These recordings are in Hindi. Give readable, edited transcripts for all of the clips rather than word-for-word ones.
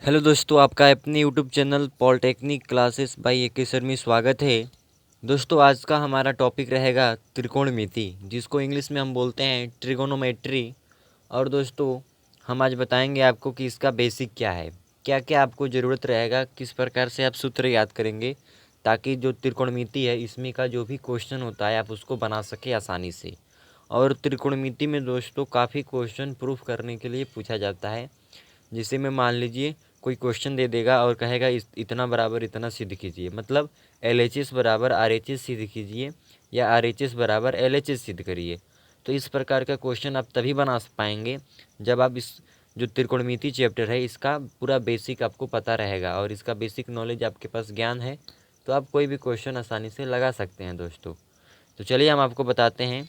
हेलो दोस्तों, आपका अपने YouTube channel polytechnic classes by A K sir में स्वागत है। दोस्तों, आज का हमारा टॉपिक रहेगा त्रिकोणमिति, जिसको इंग्लिश में हम बोलते हैं ट्रिगोनोमेट्री। और दोस्तों, हम आज बताएंगे आपको कि इसका बेसिक क्या है, क्या क्या आपको ज़रूरत रहेगा, किस प्रकार से आप सूत्र याद करेंगे ताकि जो त्रिकोणमिति है इसमें का जो भी क्वेश्चन होता है आप उसको बना सके आसानी से। और त्रिकोणमिति में दोस्तों काफ़ी क्वेश्चन प्रूफ करने के लिए पूछा जाता है। जिसे में मान लीजिए कोई क्वेश्चन दे देगा और कहेगा इतना बराबर इतना सिद्ध कीजिए, मतलब LHS बराबर RHS सिद्ध कीजिए या RHS बराबर LHS सिद्ध करिए। तो इस प्रकार का क्वेश्चन आप तभी बना पाएंगे जब आप इस जो त्रिकोणमिति चैप्टर है इसका पूरा बेसिक आपको पता रहेगा और इसका बेसिक नॉलेज आपके पास ज्ञान है, तो आप कोई भी क्वेश्चन आसानी से लगा सकते हैं दोस्तों। तो चलिए हम आपको बताते हैं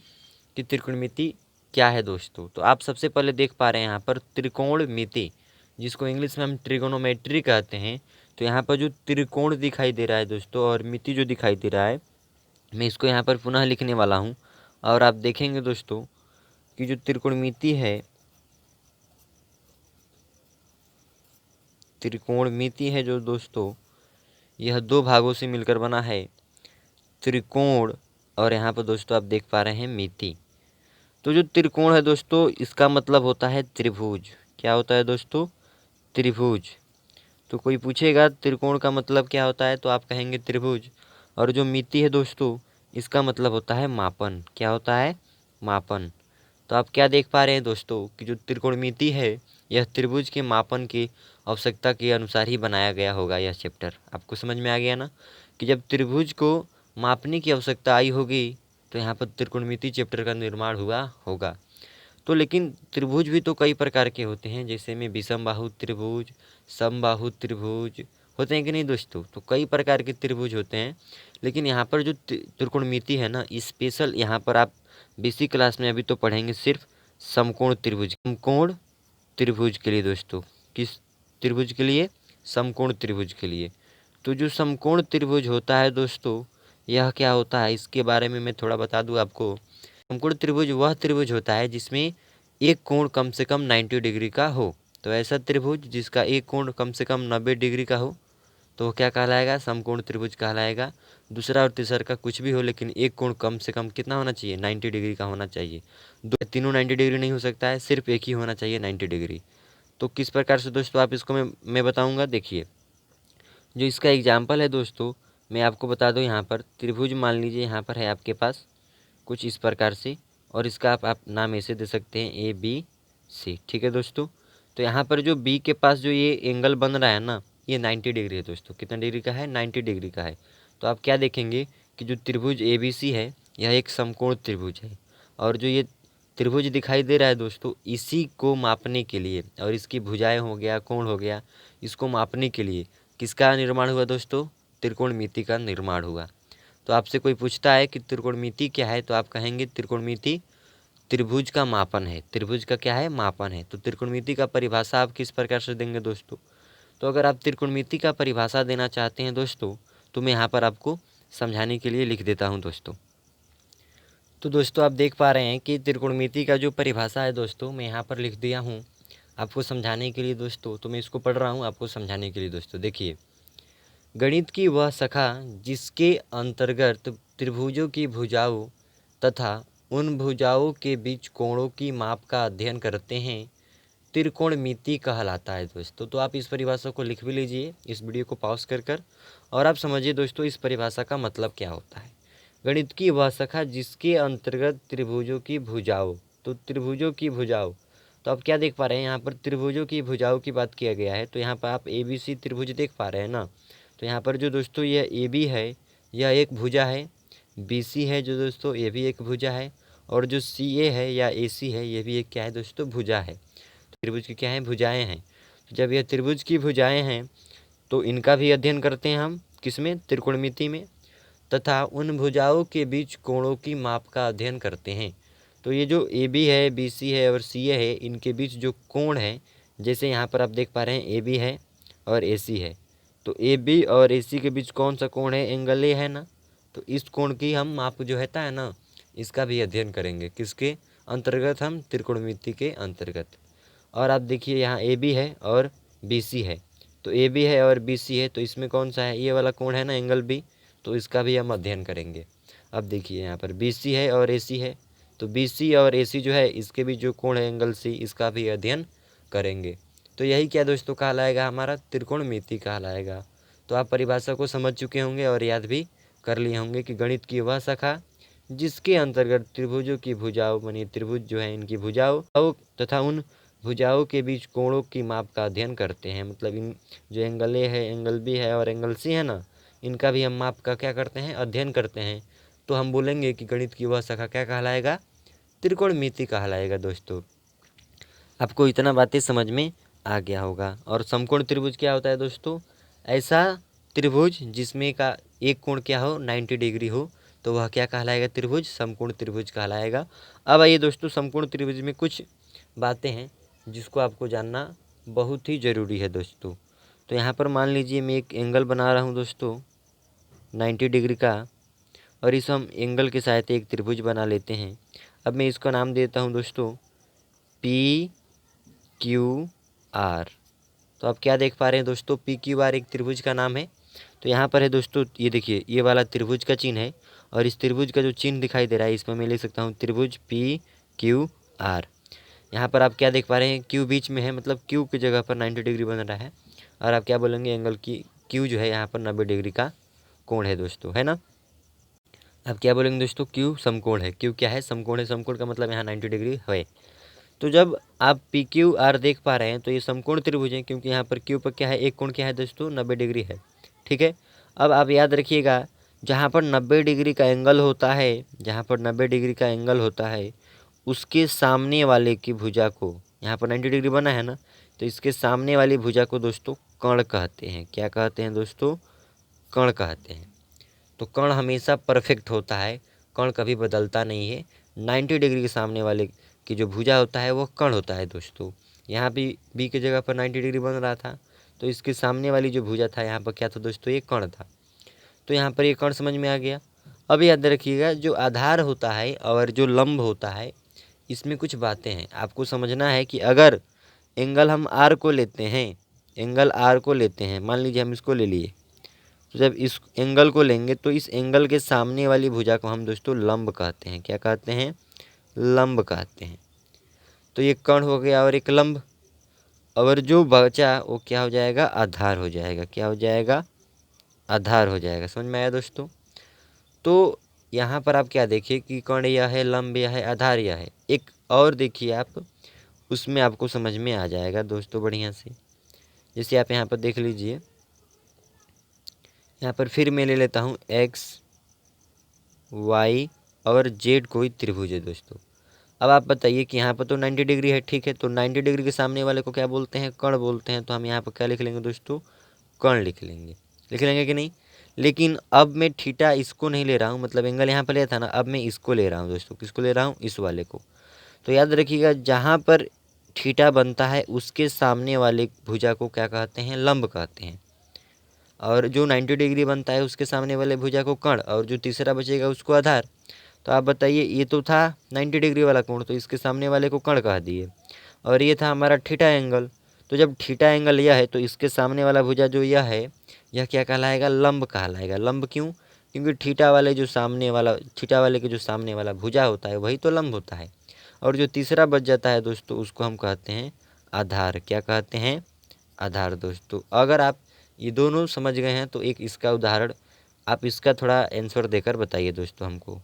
कि त्रिकोणमिति क्या है दोस्तों। तो आप सबसे पहले देख पा रहे हैं यहाँ पर त्रिकोणमिति, जिसको इंग्लिश में हम ट्रिगोनोमेट्री कहते हैं। तो यहाँ पर जो त्रिकोण दिखाई दे रहा है दोस्तों और मिति जो दिखाई दे रहा है, मैं इसको यहाँ पर पुनः लिखने वाला हूँ। और आप देखेंगे दोस्तों कि जो त्रिकोणमिति है, त्रिकोणमिति है जो दोस्तों, यह दो भागों से मिलकर बना है, त्रिकोण और यहाँ पर दोस्तों आप देख पा रहे हैं मिति। तो जो त्रिकोण है दोस्तों, इसका मतलब होता है त्रिभुज। क्या होता है दोस्तों? त्रिभुज। तो कोई पूछेगा त्रिकोण का मतलब क्या होता है, तो आप कहेंगे त्रिभुज। और जो मिति है दोस्तों, इसका मतलब होता है मापन। क्या होता है? मापन। तो आप क्या देख पा रहे हैं दोस्तों कि जो त्रिकोणमिति है यह त्रिभुज के मापन की आवश्यकता के अनुसार ही बनाया गया होगा। यह चैप्टर आपको समझ में आ गया ना, कि जब त्रिभुज को मापने की आवश्यकता आई होगी तो यहाँ पर त्रिकोणमिति चैप्टर का निर्माण हुआ होगा। तो लेकिन त्रिभुज भी तो कई प्रकार के होते हैं, जैसे में विषमबाहु त्रिभुज, समबाहु त्रिभुज होते हैं कि नहीं दोस्तों। तो कई प्रकार के त्रिभुज होते हैं, लेकिन यहाँ पर जो त्रिकोणमिति है ना, स्पेशल यहाँ पर आप बेसिक क्लास में अभी तो पढ़ेंगे सिर्फ समकोण त्रिभुज। समकोण त्रिभुज के लिए दोस्तों, किस त्रिभुज के लिए? समकोण त्रिभुज के लिए। तो जो समकोण त्रिभुज होता है दोस्तों, यह क्या होता है इसके बारे में मैं थोड़ा बता दूं आपको। समकोण त्रिभुज वह त्रिभुज होता है जिसमें एक कोण कम से कम 90 डिग्री का हो। तो ऐसा त्रिभुज जिसका एक कोण कम से कम 90 डिग्री का हो तो वो क्या कहलाएगा? समकोण त्रिभुज कहलाएगा। दूसरा और तीसरा का कुछ भी हो, लेकिन एक कोण कम से कम कितना होना चाहिए? 90 डिग्री का होना चाहिए। दो तीनों 90 डिग्री नहीं हो सकता है, सिर्फ एक ही होना चाहिए 90 डिग्री। तो किस प्रकार से दोस्तों आप इसको मैं बताऊँगा। देखिए, जो इसका एग्जाम्पल है दोस्तों, मैं आपको बता दूँ। यहाँ पर त्रिभुज मान लीजिए यहाँ पर है आपके पास कुछ इस प्रकार से, और इसका आप नाम ऐसे दे सकते हैं ABC। ठीक है दोस्तों। तो यहाँ पर जो B के पास जो ये एंगल बन रहा है ना, ये 90 डिग्री है दोस्तों। कितना डिग्री का है? 90 डिग्री का है। तो आप क्या देखेंगे कि जो त्रिभुज ABC है यह एक समकोण त्रिभुज है। और जो ये त्रिभुज दिखाई दे रहा है दोस्तों, इसी को मापने के लिए और इसकी भुजाएं हो गया, कोण हो गया, इसको मापने के लिए किसका निर्माण हुआ दोस्तों? त्रिकोणमिति का निर्माण हुआ। तो आपसे कोई पूछता है कि त्रिकोणमिति क्या है, तो आप कहेंगे त्रिकोणमिति त्रिभुज का मापन है। त्रिभुज का क्या है? मापन है। तो त्रिकोणमिति का परिभाषा आप किस प्रकार से देंगे दोस्तों? तो अगर आप त्रिकोणमिति का परिभाषा देना चाहते हैं दोस्तों, तो मैं यहाँ पर आपको समझाने के लिए लिख देता हूँ दोस्तों। तो दोस्तों आप देख पा रहे हैं कि त्रिकोणमिति का जो परिभाषा है दोस्तों, मैं यहाँ पर लिख दिया हूँ आपको समझाने के लिए दोस्तों। तो मैं इसको पढ़ रहा हूँ आपको समझाने के लिए दोस्तों। देखिए, गणित की वह शाखा जिसके अंतर्गत त्रिभुजों की भुजाओं तथा उन भुजाओं के बीच कोणों की माप का अध्ययन करते हैं, त्रिकोणमिति कहलाता है दोस्तों। तो आप इस परिभाषा को लिख भी लीजिए इस वीडियो को पॉज कर और आप समझिए दोस्तों इस परिभाषा का मतलब क्या होता है। गणित की वह शाखा जिसके अंतर्गत त्रिभुजों की भुजाओं, तो त्रिभुजों की भुजाओं, तो आप क्या देख पा रहे हैं यहाँ पर त्रिभुजों की भुजाओं की बात किया गया है। तो यहाँ पर आप ABC त्रिभुज देख पा रहे हैं ना। तो यहाँ पर जो दोस्तों यह AB है यह एक भुजा है, BC है जो दोस्तों ये भी एक भुजा है, और जो CA है या AC है ये भी एक क्या है दोस्तों? भुजा है। तो त्रिभुज की क्या है? भुजाएं हैं। तो जब यह त्रिभुज की भुजाएं हैं तो इनका भी अध्ययन करते हैं हम किसमें? त्रिकोणमिति में। तथा उन भुजाओं के बीच कोणों की माप का अध्ययन करते हैं। तो ये जो AB है, BC है और CA है, इनके बीच जो कोण है, जैसे यहाँ पर आप देख पा रहे हैं AB है और AC है। तो AB और AC के बीच कौन सा कोण है? एंगल A है ना। तो इस कोण की हम माप जो रहता है ना, इसका भी अध्ययन करेंगे। किसके अंतर्गत? हम त्रिकोणमिति के अंतर्गत। और आप देखिए यहाँ AB है और BC है, तो ए बी है और बी सी है, तो इसमें कौन सा है, ये वाला कोण है ना एंगल बी, तो इसका भी हम अध्ययन करेंगे। अब देखिए यहाँ पर बी सी है और ए सी है, तो बी सी और ए सी जो है इसके भी जो कोण है एंगल सी, इसका भी अध्ययन करेंगे। तो यही क्या दोस्तों कहलाएगा, हमारा त्रिकोणमिति कहलाएगा। तो आप परिभाषा को समझ चुके होंगे और याद भी कर लिए होंगे कि गणित की वह शाखा जिसके अंतर्गत त्रिभुजों की भुजाओं बनी, त्रिभुज जो है इनकी भुजाओं तथा उन भुजाओं के बीच कोणों की माप का अध्ययन करते हैं। मतलब इन जो एंगल ए है, एंगल बी है और एंगल सी है ना, इनका भी हम माप का क्या करते हैं, अध्ययन करते हैं। तो हम बोलेंगे कि गणित की वह शाखा क्या कहलाएगा, त्रिकोणमिति कहलाएगा। दोस्तों आपको इतना बातें समझ में आ गया होगा। और समकोण त्रिभुज क्या होता है दोस्तों, ऐसा त्रिभुज जिसमें का एक कोण क्या हो, 90 डिग्री हो, तो वह क्या कहलाएगा, त्रिभुज, समकोण त्रिभुज कहलाएगा। अब आइए दोस्तों, समकोण त्रिभुज में कुछ बातें हैं जिसको आपको जानना बहुत ही ज़रूरी है दोस्तों। तो यहाँ पर मान लीजिए मैं एक एंगल बना रहा हूँ दोस्तों 90 डिग्री का, और इस हम एंगल के सहायता एक त्रिभुज बना लेते हैं। अब मैं इसका नाम देता हूँ दोस्तों पी क्यू आर। तो आप क्या देख पा रहे हैं दोस्तों, पी क्यू आर एक त्रिभुज का नाम है। तो यहाँ पर है दोस्तों, ये देखिए ये वाला त्रिभुज का चिन्ह है, और इस त्रिभुज का जो चिन्ह दिखाई दे रहा है इसमें मैं लिख सकता हूँ त्रिभुज पी क्यू आर। यहाँ पर आप क्या देख पा रहे हैं, क्यू बीच में है, मतलब क्यू की जगह पर 90 डिग्री बन रहा है। और आप क्या बोलेंगे, एंगल की क्यू जो है यहाँ पर 90 डिग्री का कोण है दोस्तों, है ना। आप क्या बोलेंगे दोस्तों, क्यू समकोण है, क्यू क्या है, समकोण है, समकोण का मतलब यहाँ 90 डिग्री है। तो जब आप पी क्यू आर देख पा रहे हैं तो ये समकोण त्रिभुज है, क्योंकि यहाँ पर क्यू पर क्या है, एक कोण क्या है दोस्तों, 90 डिग्री है। ठीक है। अब आप याद रखिएगा, जहाँ पर 90 डिग्री का एंगल होता है, जहाँ पर 90 डिग्री का एंगल होता है, उसके सामने वाले की भुजा को, यहाँ पर 90 डिग्री बना है ना, तो इसके सामने वाली भुजा को दोस्तों कर्ण कहते हैं। क्या कहते हैं दोस्तों, कर्ण कहते हैं। तो कर्ण हमेशा परफेक्ट होता है, कर्ण कभी बदलता नहीं है। 90 डिग्री के सामने वाले की जो भुजा होता है वो कर्ण होता है दोस्तों। यहाँ भी बी की जगह पर 90 डिग्री बन रहा था, तो इसके सामने वाली जो भुजा था यहाँ पर क्या था दोस्तों, ये कर्ण था। तो यहाँ पर ये कर्ण समझ में आ गया। अब याद रखिएगा, जो आधार होता है और जो लंब होता है, इसमें कुछ बातें हैं आपको समझना है। कि अगर एंगल हम आर को लेते हैं, एंगल आर को लेते हैं, मान लीजिए हम इसको ले लिए, तो जब इस एंगल को लेंगे तो इस एंगल के सामने वाली भुजा को हम दोस्तों लंब कहते हैं। क्या कहते हैं, लंब कहते हैं। तो ये कर्ण हो गया और एक लंब, और जो बचा वो क्या हो जाएगा, आधार हो जाएगा। क्या हो जाएगा, आधार हो जाएगा। समझ में आया दोस्तों। तो यहाँ पर आप क्या देखिए कि कर्ण यह है, लंब यह है, आधार यह है। एक और देखिए आप, उसमें आपको समझ में आ जाएगा दोस्तों बढ़िया से। जैसे आप यहाँ पर देख लीजिए, यहाँ पर फिर मैं ले लेता हूँ एक्स वाई और जेड कोई त्रिभुज है दोस्तों। अब आप बताइए कि यहाँ पर तो 90 डिग्री है, ठीक है। तो 90 डिग्री के सामने वाले को क्या बोलते हैं, कर्ण बोलते हैं। तो हम यहाँ पर क्या लिख लेंगे दोस्तों, कर्ण लिख लेंगे कि नहीं। लेकिन अब मैं थीटा इसको नहीं ले रहा हूँ, मतलब एंगल यहाँ पर लिया था ना, अब मैं इसको ले रहा हूँ दोस्तों। किसको ले रहा हूँ, इस वाले को। तो याद रखिएगा, जहाँ पर थीटा बनता है उसके सामने वाले भुजा को क्या कहते हैं, लंब कहते हैं। और जो 90 डिग्री बनता है उसके सामने वाले भुजा को कर्ण, और जो तीसरा बचेगा उसको आधार। तो आप बताइए, ये तो था 90 डिग्री वाला कोण, तो इसके सामने वाले को कर्ण कह दिए। और ये था हमारा थीटा एंगल। तो जब थीटा एंगल यह है, तो इसके सामने वाला भुजा जो यह है, यह क्या कहलाएगा, लंब कहलाएगा। लंब क्यों, क्योंकि थीटा वाले के जो सामने वाला भुजा होता है वही तो लंब होता है। और जो तीसरा बच जाता है दोस्तों, उसको हम कहते हैं आधार। क्या कहते हैं, आधार दोस्तों। अगर आप ये दोनों समझ गए हैं तो एक इसका उदाहरण आप इसका थोड़ा आंसर देकर बताइए दोस्तों हमको।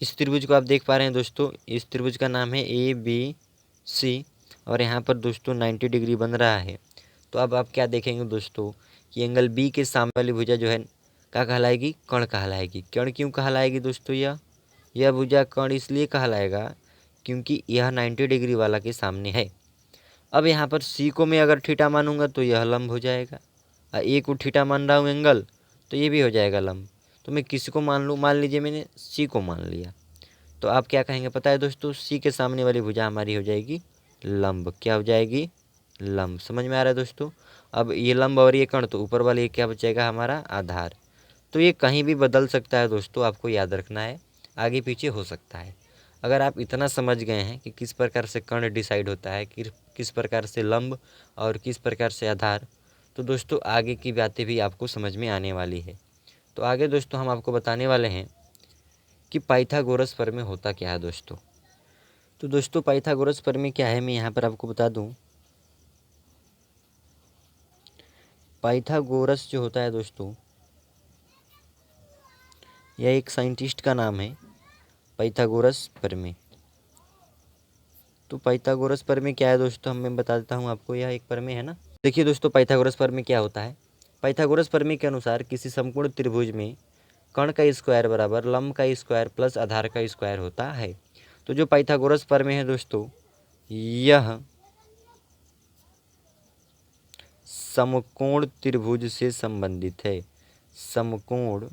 इस त्रिभुज को आप देख पा रहे हैं दोस्तों, इस त्रिभुज का नाम है ए बी सी, और यहाँ पर दोस्तों 90 डिग्री बन रहा है। तो अब आप क्या देखेंगे दोस्तों, कि एंगल बी के सामने वाली भुजा जो है क्या कहलाएगी, कर्ण कहलाएगी। कर्ण क्यों कहलाएगी दोस्तों, यह भुजा कर्ण इसलिए कहलाएगा क्योंकि यह 90 डिग्री वाला के सामने है। अब यहाँ पर सी को मैं अगर थीटा मानूंगा तो यह लंब हो जाएगा, और ए को थीटा मान रहा हूँ एंगल, तो ये भी हो जाएगा लंब। तो मैं किसी को मान लूँ, मान लीजिए मैंने सी को मान लिया, तो आप क्या कहेंगे पता है दोस्तों, सी के सामने वाली भुजा हमारी हो जाएगी लंब। क्या हो जाएगी, लंब। समझ में आ रहा है दोस्तों। अब ये लंब और ये कर्ण, तो ऊपर वाले क्या बचेगा, हमारा आधार। तो ये कहीं भी बदल सकता है दोस्तों, आपको याद रखना है, आगे पीछे हो सकता है। अगर आप इतना समझ गए हैं कि किस प्रकार से कर्ण डिसाइड होता है, कि किस प्रकार से लंब और किस प्रकार से आधार, तो दोस्तों आगे की बातें भी आपको समझ में आने वाली है। तो आगे दोस्तों हम आपको बताने वाले हैं कि पाइथागोरस प्रमेय होता क्या है दोस्तों। तो दोस्तों पाइथागोरस प्रमेय क्या है, मैं यहाँ पर आपको बता दूँ। पाइथागोरस जो होता है दोस्तों, यह एक साइंटिस्ट का नाम है, पाइथागोरस प्रमेय। तो पाइथागोरस प्रमेय क्या है दोस्तों, मैं बता देता हूँ आपको। यह एक प्रमेय है ना। देखिए दोस्तों पाइथागोरस प्रमेय क्या होता है। पाइथागोरस प्रमेय के अनुसार किसी संपूर्ण त्रिभुज में कर्ण का स्क्वायर बराबर लंब का स्क्वायर प्लस आधार का स्क्वायर होता है। तो जो पाइथागोरस प्रमेय है दोस्तों, यह समकोण त्रिभुज से संबंधित है। समकोण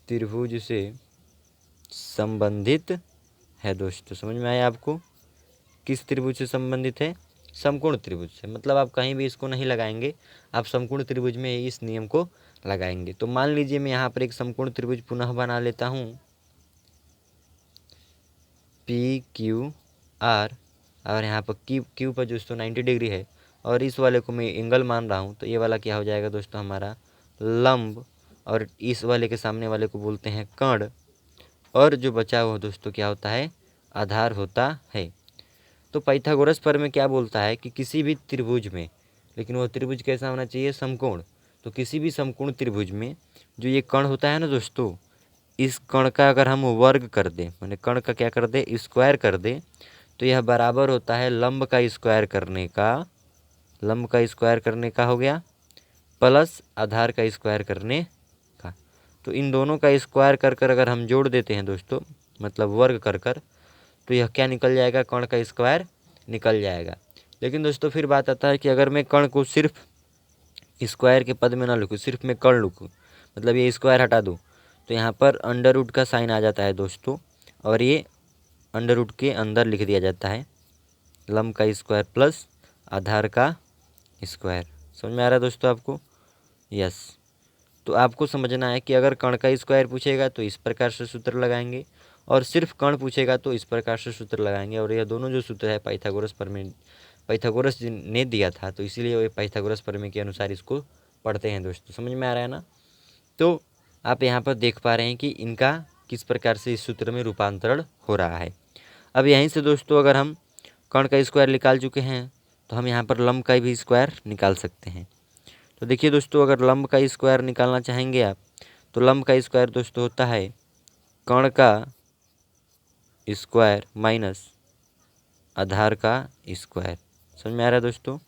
त्रिभुज से संबंधित है दोस्तों। समझ में आया आपको। किस त्रिभुज से संबंधित है, समकोण त्रिभुज से। मतलब आप कहीं भी इसको नहीं लगाएंगे, आप समकोण त्रिभुज में इस नियम को लगाएंगे। तो मान लीजिए मैं यहाँ पर एक समकोण त्रिभुज पुनः बना लेता हूँ, पी क्यू आर, और यहाँ पर क्यू पर दोस्तों 90 डिग्री है, और इस वाले को मैं एंगल मान रहा हूँ। तो ये वाला क्या हो जाएगा दोस्तों, हमारा लंब, और इस वाले के सामने वाले को बोलते हैं कर्ण, और जो बचा हुआ दोस्तों क्या होता है, आधार होता है। तो पाइथागोरस प्रमेय क्या बोलता है कि किसी भी त्रिभुज में, लेकिन वो त्रिभुज कैसा होना चाहिए, समकोण। तो किसी भी समकोण त्रिभुज में जो ये कर्ण होता है ना दोस्तों, इस कर्ण का अगर हम वर्ग कर दें, माने कर्ण का क्या कर दें, स्क्वायर कर दें, तो यह बराबर होता है लंब का स्क्वायर करने का, लंब का स्क्वायर करने का हो गया, प्लस आधार का स्क्वायर करने का। तो इन दोनों का स्क्वायर कर कर अगर हम जोड़ देते हैं दोस्तों, मतलब वर्ग कर कर, तो यह क्या निकल जाएगा, कर्ण का स्क्वायर निकल जाएगा। लेकिन दोस्तों फिर बात आता है कि अगर मैं कर्ण को सिर्फ स्क्वायर के पद में ना लिखूँ, सिर्फ मैं कर्ण लिखूँ, मतलब ये स्क्वायर हटा दूँ, तो यहाँ पर अंडर रूट का साइन आ जाता है दोस्तों, और ये अंडर रूट के अंदर लिख दिया जाता है लंब का स्क्वायर प्लस आधार का स्क्वायर। समझ में आ रहा है दोस्तों आपको। यस। तो आपको समझना है कि अगर कर्ण का स्क्वायर पूछेगा तो इस प्रकार से सूत्र लगाएंगे, और सिर्फ कर्ण पूछेगा तो इस प्रकार से सूत्र लगाएंगे। और यह दोनों जो सूत्र है पाइथागोरस प्रमेय, पाइथागोरस जी ने दिया था, तो इसीलिए वो पाइथागोरस प्रमेय के अनुसार इसको पढ़ते हैं दोस्तों। समझ में आ रहा है ना। तो आप यहाँ पर देख पा रहे हैं कि इनका किस प्रकार से इस सूत्र में रूपांतरण हो रहा है। अब यहीं से दोस्तों अगर हम कर्ण का स्क्वायर निकाल चुके हैं, तो हम यहाँ पर लंब का भी स्क्वायर निकाल सकते हैं। तो देखिए दोस्तों, अगर लंब का स्क्वायर निकालना चाहेंगे आप, तो लंब का स्क्वायर दोस्तों होता है कर्ण का स्क्वायर माइनस आधार का स्क्वायर। समझ में आ रहा है दोस्तों,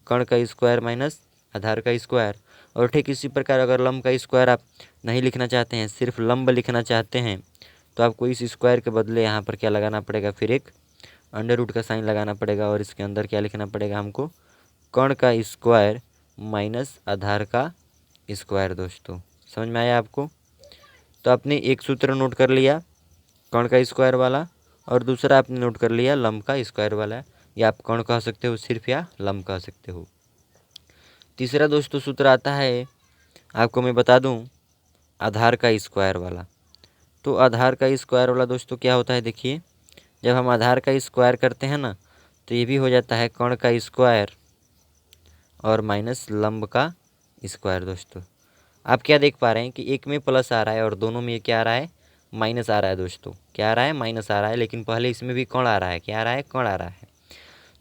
कर्ण का स्क्वायर माइनस आधार का स्क्वायर। और ठीक इसी प्रकार अगर लंब का स्क्वायर आप नहीं लिखना चाहते हैं, सिर्फ लंब लिखना चाहते हैं, तो आपको इस स्क्वायर के बदले यहाँ पर क्या लगाना पड़ेगा, फिर एक अंडर रूट का साइन लगाना पड़ेगा, और इसके अंदर क्या लिखना पड़ेगा हमको, कर्ण का स्क्वायर माइनस आधार का स्क्वायर। दोस्तों समझ में आया आपको। तो आपने एक सूत्र नोट कर लिया कर्ण का स्क्वायर वाला, और दूसरा आपने नोट कर लिया लंब का स्क्वायर वाला, या आप कर्ण कह सकते हो सिर्फ, या लंब कह सकते हो। तीसरा दोस्तों सूत्र आता है, आपको मैं बता दूं, आधार का स्क्वायर वाला। तो आधार का स्क्वायर वाला दोस्तों क्या होता है, देखिए जब हम आधार का स्क्वायर करते हैं ना, तो ये भी हो जाता है कर्ण का स्क्वायर और माइनस लंब का स्क्वायर। दोस्तों आप क्या देख पा रहे हैं कि एक में प्लस आ रहा है और दोनों में क्या आ रहा है, माइनस आ रहा है। दोस्तों क्या आ रहा है, माइनस आ रहा है, लेकिन पहले इसमें भी कर्ण आ रहा है, क्या आ रहा है, कर्ण आ रहा है।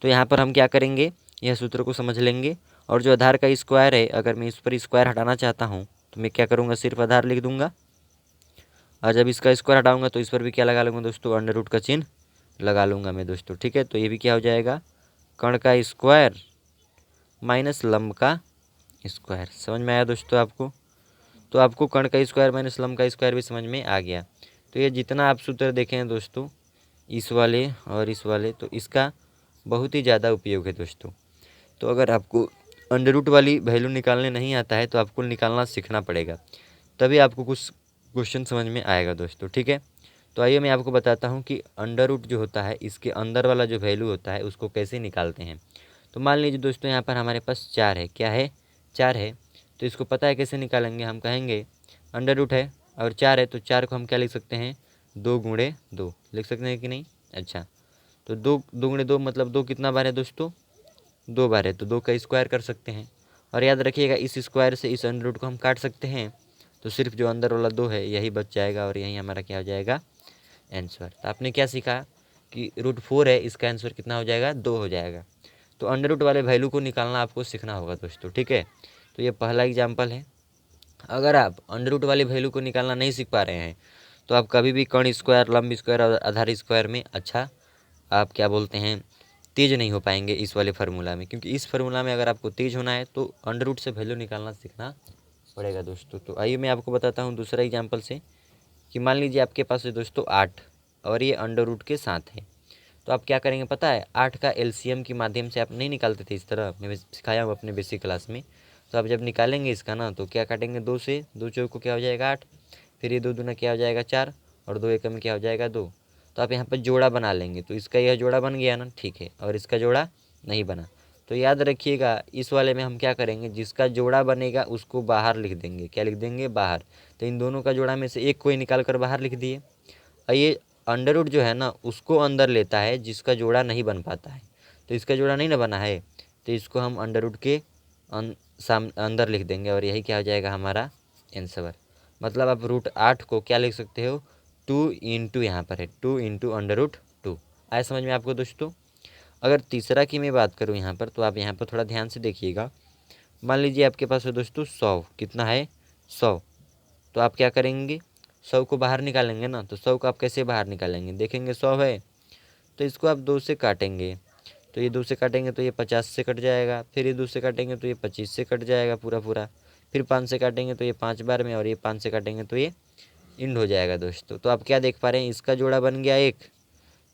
तो यहाँ पर हम क्या करेंगे, यह सूत्र को समझ लेंगे, और जो आधार का स्क्वायर है, अगर मैं इस पर स्क्वायर हटाना चाहता हूँ, तो मैं क्या करूँगा, सिर्फ आधार लिख दूंगा, और जब इसका स्क्वायर हटाऊंगा तो इस पर भी क्या लगा लूँगा दोस्तों, अंडर रूट का चिन्ह लगा लूँगा मैं दोस्तों। ठीक है, तो ये भी क्या हो जाएगा, कर्ण का स्क्वायर माइनस लंब का स्क्वायर। समझ में आया दोस्तों आपको। तो आपको कर्ण का स्क्वायर माइनस लंब का स्क्वायर भी समझ में आ गया। तो ये जितना आप सूत्र देखे हैं दोस्तों, इस वाले और इस वाले, तो इसका बहुत ही ज़्यादा उपयोग है दोस्तों। तो अगर आपको अंडर रूट वाली वैल्यू निकालने नहीं आता है, तो आपको निकालना सीखना पड़ेगा, तभी आपको कुछ क्वेश्चन समझ में आएगा दोस्तों। ठीक है, तो आइए मैं आपको बताता हूँ कि अंडर रूट जो होता है, इसके अंदर वाला जो वैल्यू होता है उसको कैसे निकालते हैं। तो मान लीजिए दोस्तों यहाँ पर हमारे पास 4 है, क्या है, 4 है। तो इसको पता है कैसे निकालेंगे, हम कहेंगे अंडर रूट है और 4 है, तो 4 को हम क्या लिख सकते हैं, 2 लिख सकते हैं कि नहीं। अच्छा, तो 2 मतलब 2 कितना बार है दोस्तों, 2 बार है, तो 2 का स्क्वायर कर सकते हैं। और याद रखिएगा इस स्क्वायर से इस अंडर रूट को हम काट सकते हैं, तो सिर्फ जो अंदर वाला 2 है यही बच जाएगा और यही हमारा क्या हो जाएगा, आंसर। तो आपने क्या सीखा कि √4 है, इसका आंसर कितना हो जाएगा, 2 हो जाएगा। तो अंडर रूट वाले वैल्यू को निकालना आपको सीखना होगा दोस्तों, ठीक है। तो ये पहला एग्जाम्पल है। अगर आप अंडर रूट वाली वैल्यू को निकालना नहीं सीख पा रहे हैं तो आप कभी भी कर्ण स्क्वायर, लंब स्क्वायर और आधार स्क्वायर में अच्छा आप क्या बोलते हैं, तेज नहीं हो पाएंगे इस वाले फार्मूला में, क्योंकि इस फार्मूला में अगर आपको तेज होना है तो अंडर रूट से वैल्यू निकालना सीखना पड़ेगा दोस्तों। तो आइए मैं आपको बताता हूँ दूसरा एग्जाम्पल से, कि मान लीजिए आपके पास है दोस्तों 8 और ये अंडर रूट के साथ है। तो आप क्या करेंगे पता है, 8 का एलसीएम के माध्यम से आप नहीं निकालते थे इस तरह, मैं सिखाया हूँ अपने बेसिक क्लास में। तो आप जब निकालेंगे इसका ना, तो क्या काटेंगे, 2 से, 2 चौक को क्या हो जाएगा 8, फिर ये 2 दूना क्या हो जाएगा 4 और 2 एकम में क्या हो जाएगा 2। तो आप यहाँ पर जोड़ा बना लेंगे, तो इसका यह जोड़ा बन गया ना, ठीक है, और इसका जोड़ा नहीं बना। तो याद रखिएगा इस वाले में हम क्या करेंगे, जिसका जोड़ा बनेगा उसको बाहर लिख देंगे, क्या लिख देंगे, बाहर। तो इन दोनों का जोड़ा में से एक कोई निकाल कर बाहर लिख दिए। और ये अंडर रूट जो है ना उसको अंदर लेता है जिसका जोड़ा नहीं बन पाता है। तो इसका जोड़ा नहीं ना बना है, तो इसको हम अंडर रूट के अंदर लिख देंगे और यही क्या हो जाएगा हमारा आंसर। मतलब आप √8 को क्या लिख सकते हो, 2 इंटू, यहाँ पर है 2 इंटू अंडर रूट 2। आया समझ में आपको दोस्तों। अगर तीसरा की मैं बात करूँ यहाँ पर, तो आप यहाँ पर थोड़ा ध्यान से देखिएगा। मान लीजिए आपके पास है दोस्तों 100, कितना है 100। तो आप क्या करेंगे, 100 को बाहर निकालेंगे ना, तो 100 को आप कैसे बाहर निकालेंगे, देखेंगे 100 है तो इसको आप 2 से काटेंगे, तो ये 2 से काटेंगे तो ये 50 से कट जाएगा, फिर ये 2 से काटेंगे तो ये 25 से कट जाएगा पूरा पूरा, फिर 5 से काटेंगे तो ये 5 बार में, और ये 5 से काटेंगे तो ये इंड हो जाएगा दोस्तों। तो आप क्या देख पा रहे हैं, इसका जोड़ा बन गया 1।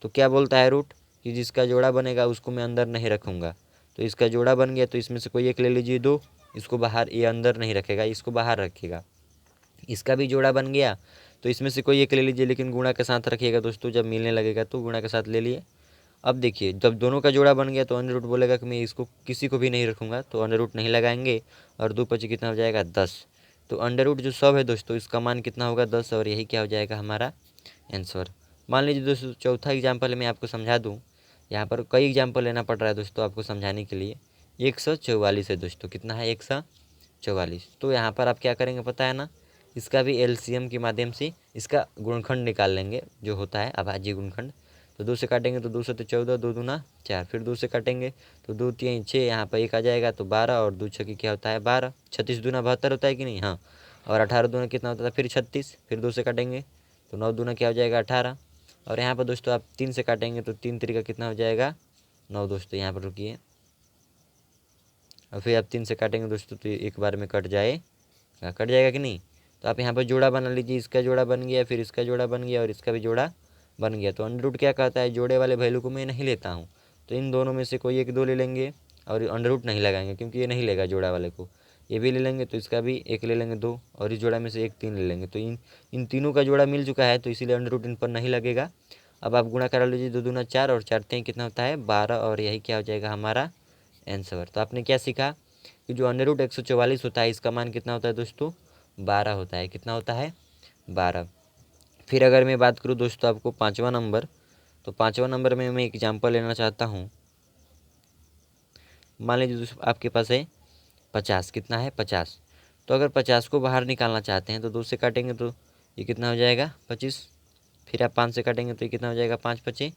तो क्या बोलता है रूट, कि जिसका जोड़ा बनेगा उसको मैं अंदर नहीं रखूँगा। तो इसका जोड़ा बन गया तो इसमें से कोई एक ले लीजिए 2, इसको बाहर, ये अंदर नहीं रखेगा, इसको बाहर रखेगा। इसका भी जोड़ा बन गया तो इसमें से कोई एक ले लीजिए, लेकिन गुणा के साथ रखिएगा दोस्तों, जब मिलने लगेगा तो गुणा के साथ ले लिए। अब देखिए जब दोनों का जोड़ा बन गया तो अंडर रूट बोलेगा कि मैं इसको किसी को भी नहीं रखूँगा, तो अंडर रूट नहीं लगाएंगे और 2 × 5 कितना हो जाएगा 10। तो अंडर रूट जो 100 है दोस्तों इसका मान कितना होगा 10, और यही क्या हो जाएगा हमारा आंसर। मान लीजिए दोस्तों चौथा एग्जाम्पल मैं आपको समझा दूँ, यहाँ पर कई एग्जाम्पल लेना पड़ रहा है दोस्तों आपको समझाने के लिए। 144 है दोस्तों, कितना है 144। तो यहाँ पर आप क्या करेंगे पता है ना, इसका भी एलसीएम के माध्यम से इसका गुणनखंड निकाल लेंगे, जो होता है अभाज्य गुणनखंड। तो 2 से काटेंगे तो 2 से 14, 2 दूना 4, फिर 2 से काटेंगे तो 2 3 6, यहाँ पर 1 आ जाएगा तो 12, और 2 6 क्या होता है 12, 36 दूना 72 होता है कि नहीं, हाँ। और 18 दूना कितना होता था, फिर 36, फिर 2 से काटेंगे तो 9 दूना क्या हो जाएगा 18। और यहाँ पर दोस्तों आप 3 से काटेंगे तो 3 3 कितना हो जाएगा 9 दोस्तों। यहाँ पर रुकिए, और फिर आप 3 से काटेंगे दोस्तों तो एक बार में कट जाएगा कि नहीं। तो आप यहाँ पर जोड़ा बना लीजिए, इसका जोड़ा बन गया, फिर इसका जोड़ा बन गया और इसका भी जोड़ा बन गया। तो अंडर रूट क्या कहता है, जोड़े वाले वैल्यू को मैं नहीं लेता हूँ, तो इन दोनों में से कोई एक 2 ले लेंगे और अंडर रूट नहीं लगाएंगे, क्योंकि ये नहीं लेगा जोड़ा वाले को। ये भी ले लेंगे तो इसका भी एक ले लेंगे 2, और इस जोड़ा में से एक 3 ले लेंगे। तो इन तीनों का जोड़ा मिल चुका है, तो इसीलिए अंडर रूट इन पर नहीं लगेगा। अब आप गुणा करा लीजिए, 2 दूना 4 और 4 3 कितना होता है 12, और यही क्या हो जाएगा हमारा आंसर। तो आपने क्या सीखा कि जो अंडर रूट 144 होता है इसका मान कितना होता है दोस्तों 12 होता है। कितना होता है 12। फिर अगर मैं बात करूँ दोस्तों आपको 5वां नंबर, तो 5वां नंबर में मैं एग्जाम्पल लेना चाहता हूँ। मान लीजिए दोस्तों आपके पास है 50, कितना है 50। तो अगर 50 को बाहर निकालना चाहते हैं तो 2 से काटेंगे तो ये कितना हो जाएगा 25, फिर आप 5 से काटेंगे तो ये कितना हो जाएगा 5 5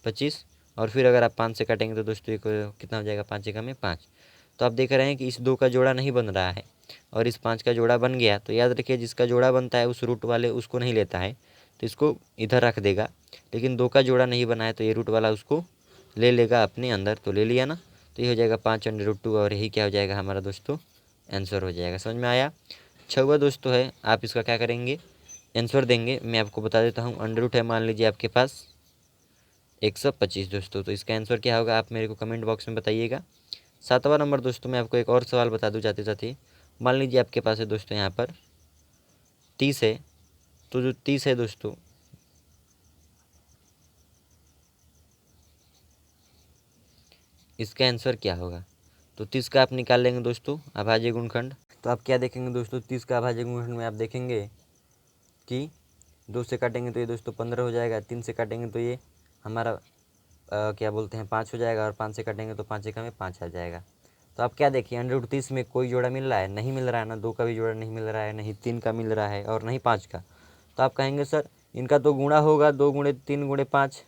25, और फिर अगर आप 5 से काटेंगे तो दोस्तों ये कितना हो जाएगा 5 1 में 5। तो आप देख रहे हैं कि इस 2 का जोड़ा नहीं बन रहा है और इस 5 का जोड़ा बन गया। तो याद रखिए जिसका जोड़ा बनता है उस रूट वाले उसको नहीं लेता है, तो इसको इधर रख देगा। लेकिन 2 का जोड़ा नहीं बना है तो ये रूट वाला उसको ले लेगा अपने अंदर, तो ले लिया ना। तो ये हो जाएगा 5 √2, और यही क्या हो जाएगा हमारा दोस्तों आंसर हो जाएगा। समझ में आया। 6वां दोस्तों है, आप इसका क्या करेंगे आंसर देंगे, मैं आपको बता देता हूँ। अंडर रूट है मान लीजिए आपके पास 125 दोस्तों, तो इसका आंसर क्या होगा आप मेरे को कमेंट बॉक्स में बताइएगा। 7वां नंबर दोस्तों मैं आपको एक और सवाल बता दूं जाते जाते। मान लीजिए आपके पास है दोस्तों यहाँ पर 30 है, तो जो 30 है दोस्तों इसका आंसर क्या होगा। तो 30 का आप निकाल लेंगे दोस्तों अभाज्य गुणनखंड। तो आप क्या देखेंगे दोस्तों 30 का अभाज्य गुणनखंड में आप देखेंगे कि 2 से काटेंगे तो ये दोस्तों 15 हो जाएगा, 3 से काटेंगे तो ये हमारा क्या बोलते हैं 5 हो जाएगा, और 5 से काटेंगे तो 5 एक हमें 5 आ जाएगा। तो आप क्या देखिए 130 में कोई जोड़ा मिल रहा है, नहीं मिल रहा है ना, 2 का भी जोड़ा नहीं मिल रहा है, नहीं 3 का मिल रहा है और नहीं 5 का। तो आप कहेंगे सर इनका तो गुणा होगा 2 गुणे 3 गुणे 5,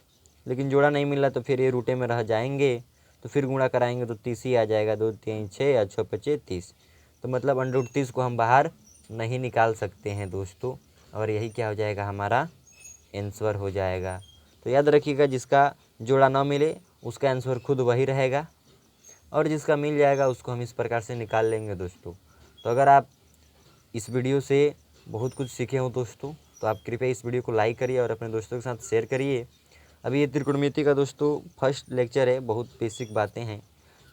लेकिन जोड़ा नहीं मिल रहा तो फिर ये रूटे में रह जाएंगे, तो फिर गुणा कराएंगे तो 30 ही आ जाएगा, 2 3 6 और 6 5 30। तो मतलब 130 को हम बाहर नहीं निकाल सकते हैं दोस्तों, और यही क्या हो जाएगा हमारा आंसर हो जाएगा। तो याद रखिएगा जिसका जोड़ा ना मिले उसका आंसर खुद वही रहेगा, और जिसका मिल जाएगा उसको हम इस प्रकार से निकाल लेंगे दोस्तों। तो अगर आप इस वीडियो से बहुत कुछ सीखे हो दोस्तों, तो आप कृपया इस वीडियो को लाइक करिए और अपने दोस्तों के साथ शेयर करिए। अभी ये त्रिकोणमिति का दोस्तों फर्स्ट लेक्चर है, बहुत बेसिक बातें हैं।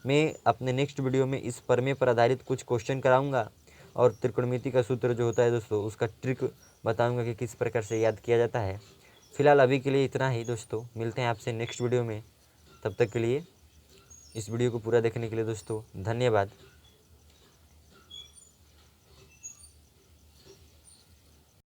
मैं अपने नेक्स्ट वीडियो में इस प्रमेय पर आधारित कुछ क्वेश्चन कराऊंगा, और त्रिकोणमिति का सूत्र जो होता है दोस्तों उसका ट्रिक बताऊंगा कि किस प्रकार से याद किया जाता है। फिलहाल अभी के लिए इतना ही दोस्तों, मिलते हैं आपसे नेक्स्ट वीडियो में। तब तक के लिए इस वीडियो को पूरा देखने के लिए दोस्तों धन्यवाद।